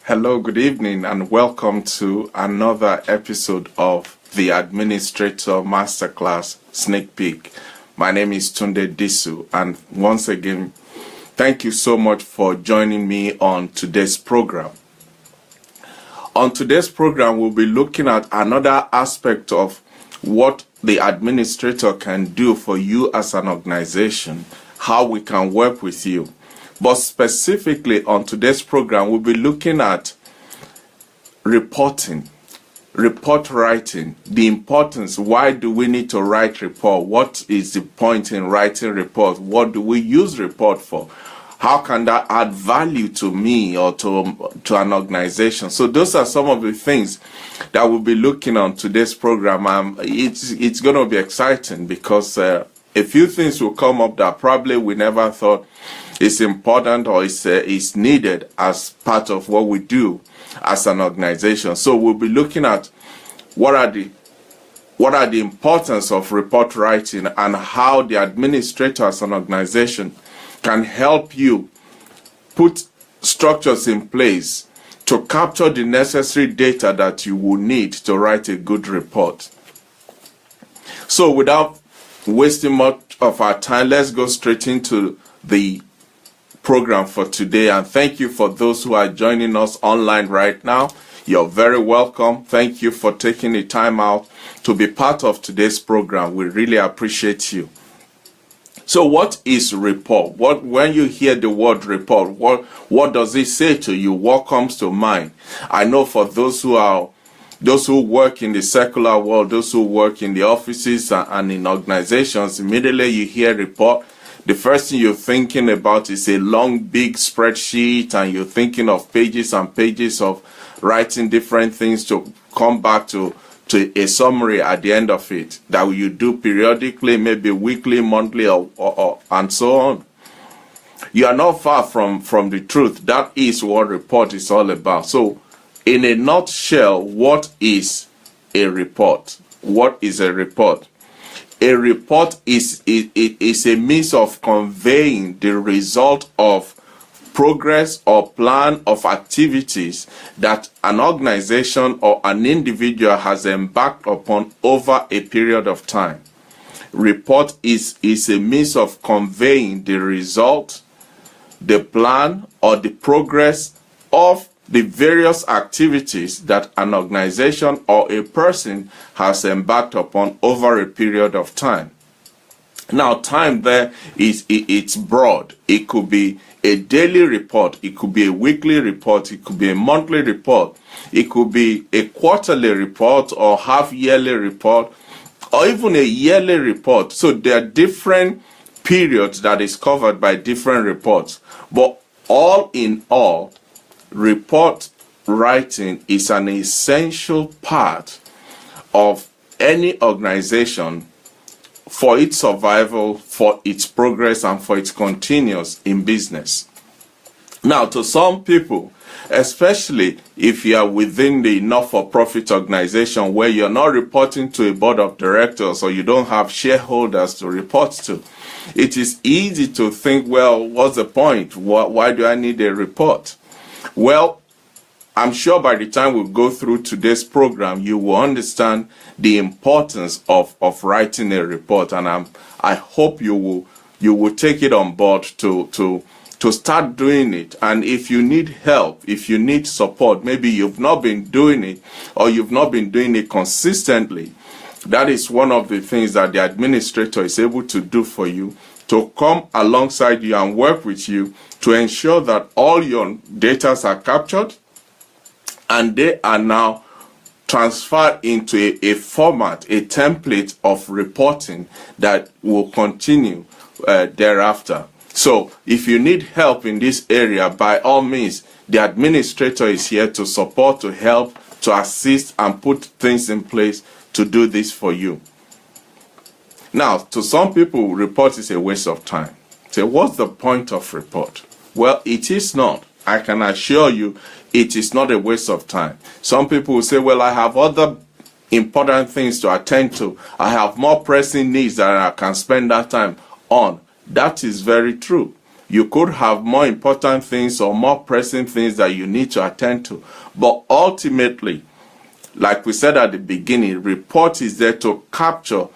Hello, good evening, and welcome to another episode of the Administrator Masterclass Sneak Peek. My name is Tunde Disu, and once again, thank you so much for joining me on today's program. On today's program, we'll be looking at another aspect of what the administrator can do for you as an organization, how we can work with you. But specifically on today's program, we'll be looking at reporting, report writing, the importance. Why do we need to write report? What is the point in writing report? What do we use report for? How can that add value to me or to an organization? So those are some of the things that we'll be looking on today's program. It's going to be exciting because a few things will come up that probably we never thought is important or is needed as part of what we do as an organization. So we'll be looking at what are the importance of report writing and how the administrator as an organization can help you put structures in place to capture the necessary data that you will need to write a good report. So without wasting much of our time, let's go straight into the program for today. And thank you for those who are joining us online right now. You're very welcome. Thank you for taking the time out to be part of today's program. We really appreciate you. So what is report? When you hear the word report, what does it say to you? What comes to mind? I know for those who work in the secular world, those who work in the offices and in organizations, immediately you hear report, the first thing you're thinking about is a long, big spreadsheet, and you're thinking of pages and pages of writing different things to come back to a summary at the end of it that you do periodically, maybe weekly, monthly, or and so on. You are not far from the truth. That is what report is all about. So, in a nutshell, what is a report? What is a report? A report is a means of conveying the result of progress or plan of activities that an organization or an individual has embarked upon over a period of time. Report is a means of conveying the result, the plan, or the progress of the various activities that an organization or a person has embarked upon over a period of time. Now, time there it's broad. It could be a daily report, it could be a weekly report, it could be a monthly report, it could be a quarterly report or half-yearly report, or even a yearly report. So there are different periods that is covered by different reports. But all in all, report writing is an essential part of any organization for its survival, for its progress, and for its continuance in business. Now, to some people, especially if you are within the not-for-profit organization where you're not reporting to a board of directors or you don't have shareholders to report to, it is easy to think, well, what's the point? Why do I need a report? Well, I'm sure by the time we go through today's program, you will understand the importance of writing a report, and I hope you will take it on board to start doing it. And if you need help, if you need support, maybe you've not been doing it or you've not been doing it consistently, that is one of the things that the administrator is able to do for you, to come alongside you and work with you to ensure that all your data are captured and they are now transferred into a format, a template of reporting that will continue thereafter. So if you need help in this area, by all means, the administrator is here to support, to help, to assist, and put things in place to do this for you. Now, to some people, report is a waste of time. So what's the point of report? Well, it is not. I can assure you it is not a waste of time. Some people will say, well, I have other important things to attend to. I have more pressing needs that I can spend that time on. That is very true. You could have more important things or more pressing things that you need to attend to. But ultimately, like we said at the beginning, report is there to capture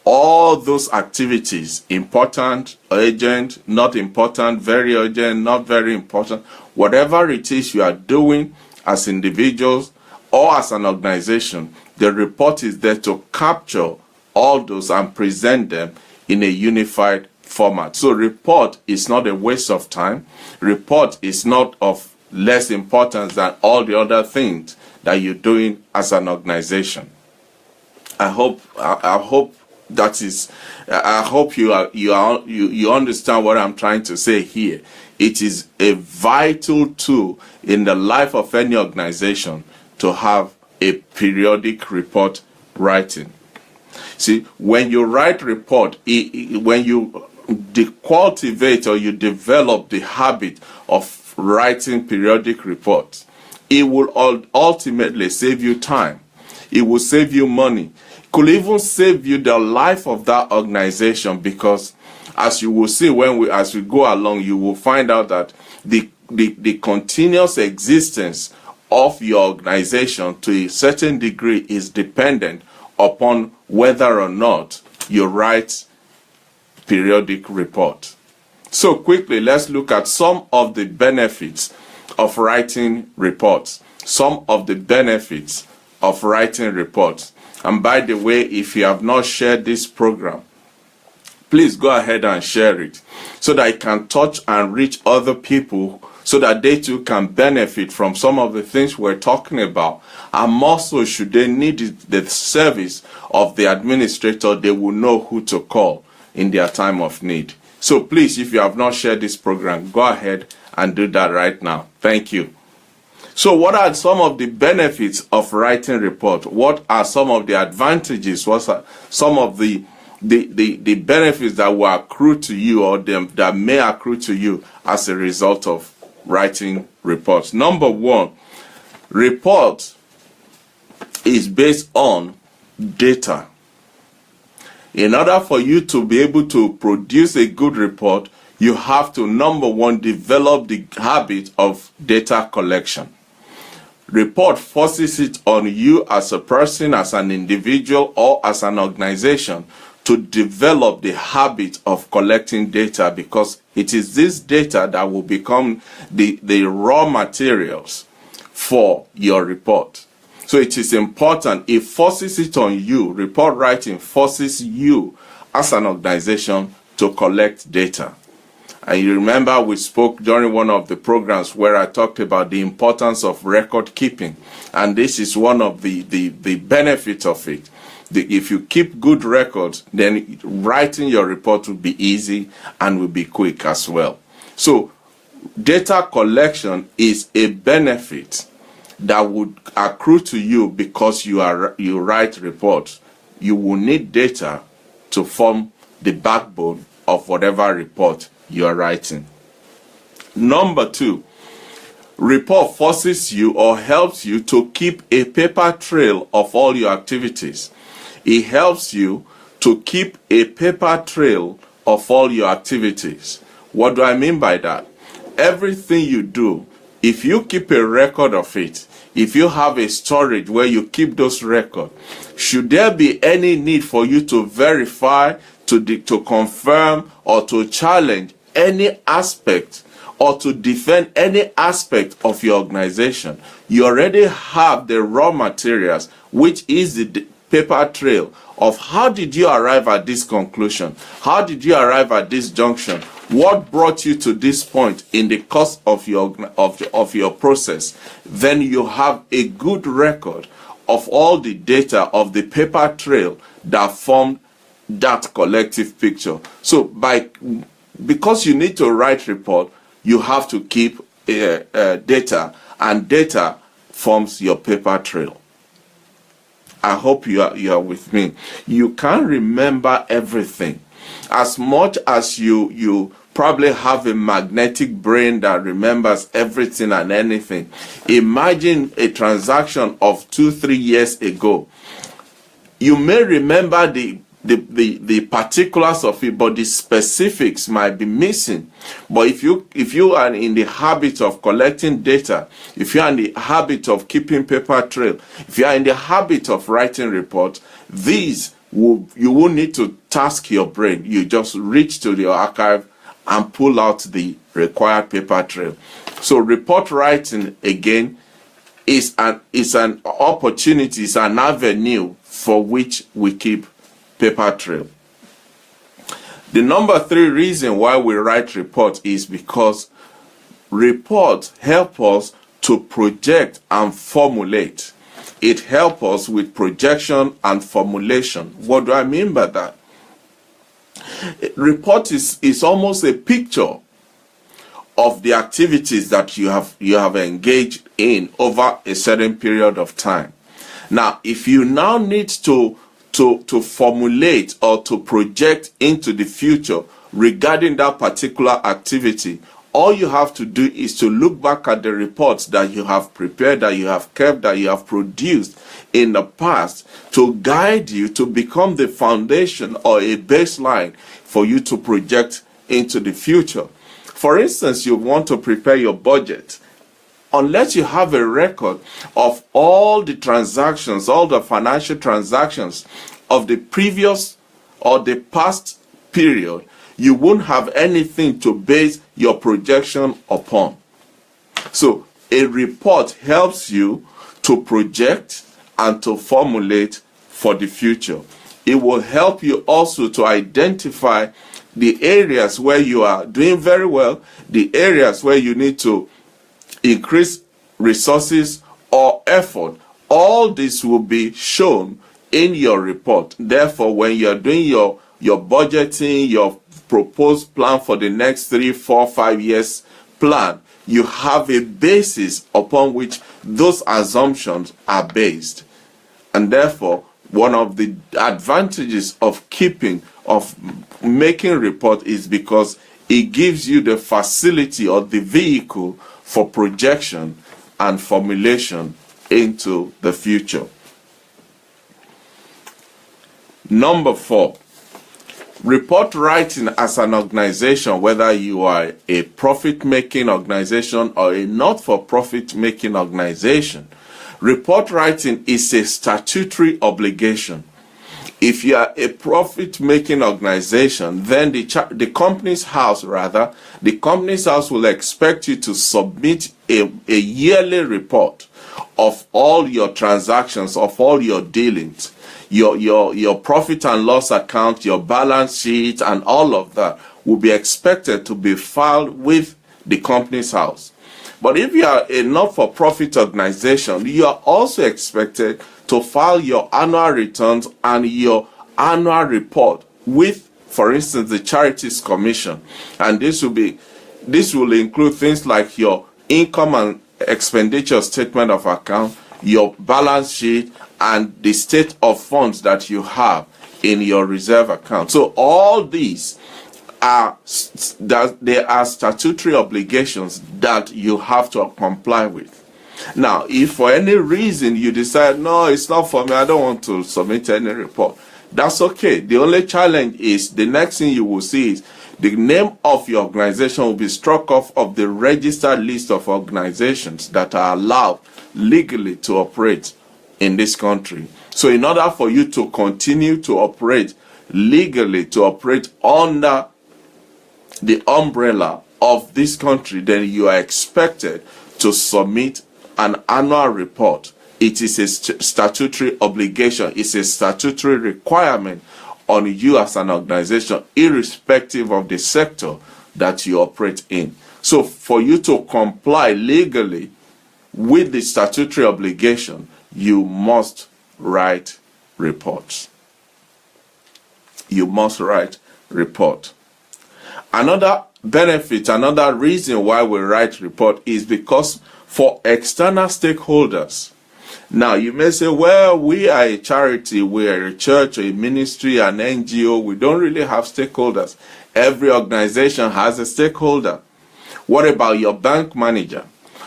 all those activities, important, urgent, not important, very urgent, not very important, whatever it is you are doing as individuals or as an organization, the report is there to capture all those and present them in a unified format. So report is not a waste of time. Report is not of less importance than all the other things that you're doing as an organization. I hope that is. I hope you understand what I'm trying to say here. It is a vital tool in the life of any organization to have a periodic report writing. See, when you write report, when you cultivate or you develop the habit of writing periodic reports, it will ultimately save you time. It will save you money. It could even save you the life of that organization, because as you will see as we go along, you will find out that the continuous existence of your organization to a certain degree is dependent upon whether or not you write periodic report. So quickly, let's look at some of the benefits of writing reports. Some of the benefits of writing reports. And by the way, if you have not shared this program, please go ahead and share it so that it can touch and reach other people, so that they too can benefit from some of the things we're talking about. And more so, should they need the service of the administrator, they will know who to call in their time of need. So please, if you have not shared this program, go ahead and do that right now. Thank you. So what are some of the benefits of writing report? What are some of the advantages? What are some of the benefits that will accrue to you, or that may accrue to you as a result of writing reports? Number one, report is based on data. In order for you to be able to produce a good report, you have to, number one, develop the habit of data collection. Report forces it on you as a person, as an individual, or as an organization to develop the habit of collecting data, because it is this data that will become the raw materials for your report. So it is important. It forces it on you. Report writing forces you as an organization to collect data. And you remember we spoke during one of the programs where I talked about the importance of record keeping. And this is one of the benefits of it. If you keep good records, then writing your report will be easy and will be quick as well. So data collection is a benefit that would accrue to you because you write reports. You will need data to form the backbone of whatever report you are writing. Number two, report forces you or helps you to keep a paper trail of all your activities. It helps you to keep a paper trail of all your activities. What do I mean by that? Everything you do, if you keep a record of it, if you have a storage where you keep those records, should there be any need for you to verify, to confirm, or to challenge any aspect, or to defend any aspect of your organization, you already have the raw materials, which is the paper trail of how did you arrive at this conclusion? How did you arrive at this junction? What brought you to this point in the course of your process? Then you have a good record of all the data of the paper trail that formed that collective picture. So because you need to write report, you have to keep data, and data forms your paper trail. I hope you are with me. You can't remember everything. As much as you probably have a magnetic brain that remembers everything and anything. Imagine a transaction of 2-3 years ago. You may remember the the particulars of it, but the specifics might be missing. But if you are in the habit of collecting data, if you are in the habit of keeping paper trail, if you are in the habit of writing reports, you won't need to task your brain. You just reach to the archive and pull out the required paper trail. So report writing, again, is an opportunity, is an avenue for which we keep paper trail. The number 3 reason why we write reports is because reports help us to project and formulate. It helps us with projection and formulation. What do I mean by that? Report is almost a picture of the activities that you have engaged in over a certain period of time. Now, if you now need to formulate or to project into the future regarding that particular activity, all you have to do is to look back at the reports that you have prepared, that you have kept, that you have produced in the past to guide you to become the foundation or a baseline for you to project into the future. For instance, you want to prepare your budget. Unless you have a record of all the transactions, all the financial transactions of the previous or the past period, you won't have anything to base your projection upon. So a report helps you to project and to formulate for the future. It will help you also to identify the areas where you are doing very well, the areas where you need to increase resources or effort. All this will be shown in your report. Therefore, when you're doing your budgeting, your proposed plan for the next 3, 4, 5 years plan, you have a basis upon which those assumptions are based. And therefore, one of the advantages of making report is because it gives you the facility or the vehicle for projection and formulation into the future. Number 4, report writing as an organization, whether you are a profit-making organization or a not-for-profit making organization, report writing is a statutory obligation. If you are a profit-making organization, then the company's house will expect you to submit a yearly report of all your transactions, of all your dealings, your profit and loss account, your balance sheet, and all of that will be expected to be filed with the company's house. But if you are a not-for-profit organization, you are also expected to file your annual returns and your annual report with, for instance, the Charities Commission. And this will include things like your income and expenditure statement of account, your balance sheet, and the state of funds that you have in your reserve account. So all these are statutory obligations that you have to comply with. Now, if for any reason you decide, no, it's not for me, I don't want to submit any report, that's okay. The only challenge is the next thing you will see is the name of your organization will be struck off of the registered list of organizations that are allowed legally to operate in this country. So in order for you to continue to operate legally, to operate under the umbrella of this country, then you are expected to submit an annual report. It is a statutory obligation. It's a statutory requirement on you as an organization, irrespective of the sector that you operate in. So for you to comply legally with the statutory obligation, you must write reports. You must write report. Another benefit, another reason why we write report is because for external stakeholders. Now, you may say, well, we are a charity, we are a church, a ministry, an NGO. We don't really have stakeholders. Every organization has a stakeholder. What about your bank manager?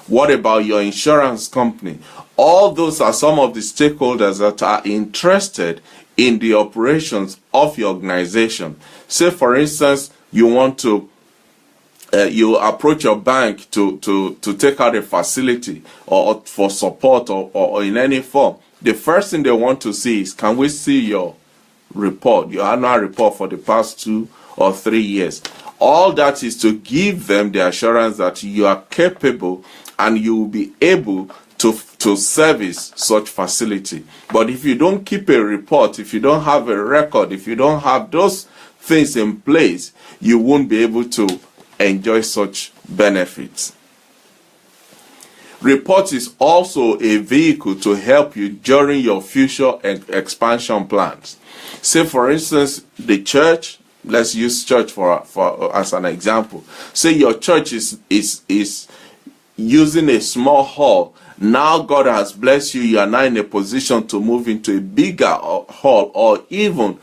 What about your insurance company? All those are some of the stakeholders that are interested in the operations of your organization. Say, for instance, you want to you approach your bank to take out a facility or for support or in any form. The first thing they want to see is, can we see your report, your annual report for the past 2 or 3 years? All that is to give them the assurance that you are capable and you will be able to service such facility. But if you don't keep a report, if you don't have a record, if you don't have those things in place, you won't be able to enjoy such benefits. Report is also a vehicle to help you during your future expansion plans. Say, for instance, the church, let's use church for as an example. Say your church is using a small hall. Now God has blessed you. You are now in a position to move into a bigger hall, or even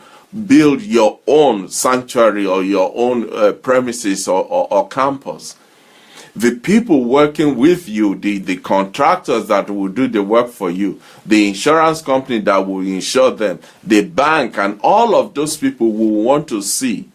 build your own sanctuary or your own premises or campus. The people working with you, the contractors that will do the work for you, the insurance company that will insure them, the bank, and all of those people will want to see,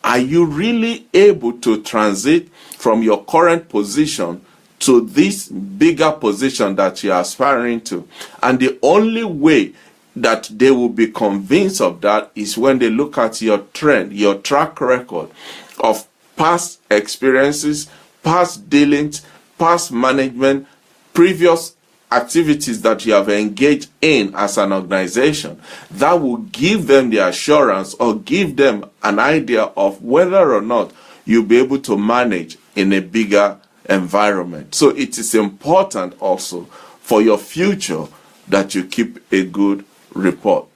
are you really able to transit from your current position to this bigger position that you are aspiring to? And the only way that they will be convinced of that is when they look at your trend, your track record of past experiences, past dealings, past management, previous activities that you have engaged in as an organization. That will give them the assurance or give them an idea of whether or not you'll be able to manage in a bigger environment. So it is important also for your future that you keep a good report.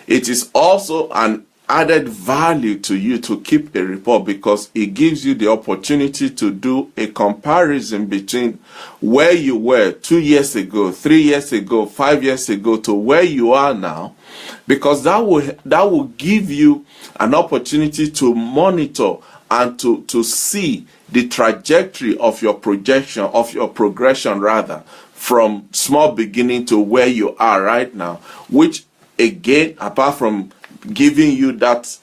It is also an added value to you to keep a report, because it gives you the opportunity to do a comparison between where you were 2 years ago, 3 years ago, 5 years ago to where you are now, because that will give you an opportunity to monitor and to see the trajectory of your projection, of your progression rather, from small beginning to where you are right now, which again, apart from giving you that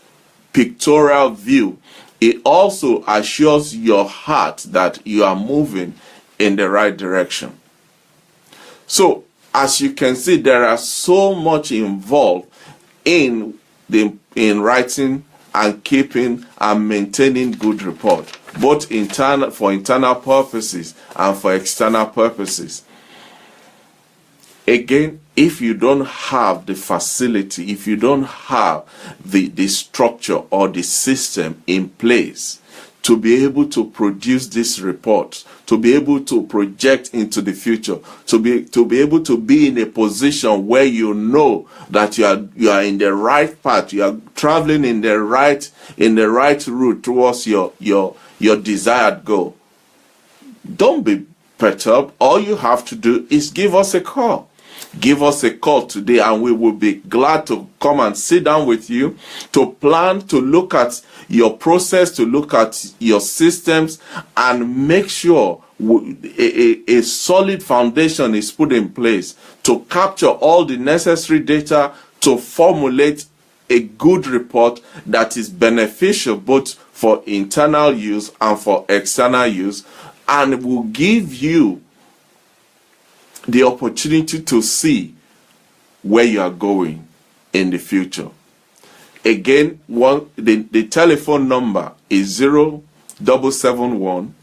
pictorial view, it also assures your heart that you are moving in the right direction. So, as you can see, there are so much involved in writing and keeping and maintaining good report, both for internal purposes and for external purposes. Again, if you don't have the facility, if you don't have the structure or the system in place to be able to produce this report, to be able to project into the future, to be able to be in a position where you know that you are in the right path, you are traveling in the right route towards your desired goal, don't be perturbed. All you have to do is give us a call. Give us a call today and we will be glad to come and sit down with you to plan, to look at your process, to look at your systems, and make sure a solid foundation is put in place to capture all the necessary data to formulate a good report that is beneficial both for internal use and for external use, and will give you the opportunity to see where you are going in the future. Again, the telephone number is 0771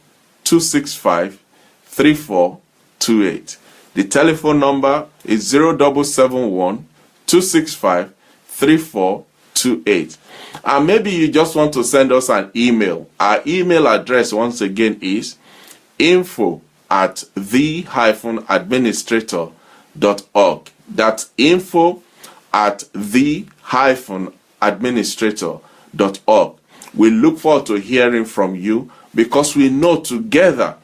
265 3428. The telephone number is 0771 265 3428. And maybe you just want to send us an email. Our email address once again is info@the-administrator.org. That's info@the-administrator.org. We look forward to hearing from you, because we know together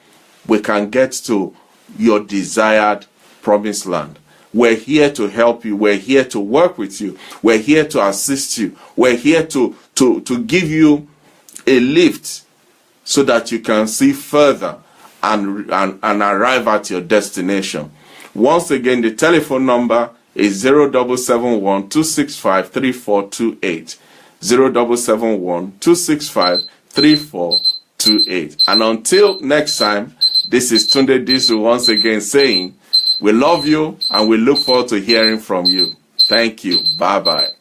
we can get to your desired promised land. We're here to help you. We're here to work with you. We're here to assist you. We're here to give you a lift so that you can see further and arrive at your destination. Once again, the telephone number is 0771 265 3428. 0771 265 3428. And until next time, this is Tunde Disu once again saying, we love you and we look forward to hearing from you. Thank you. Bye-bye.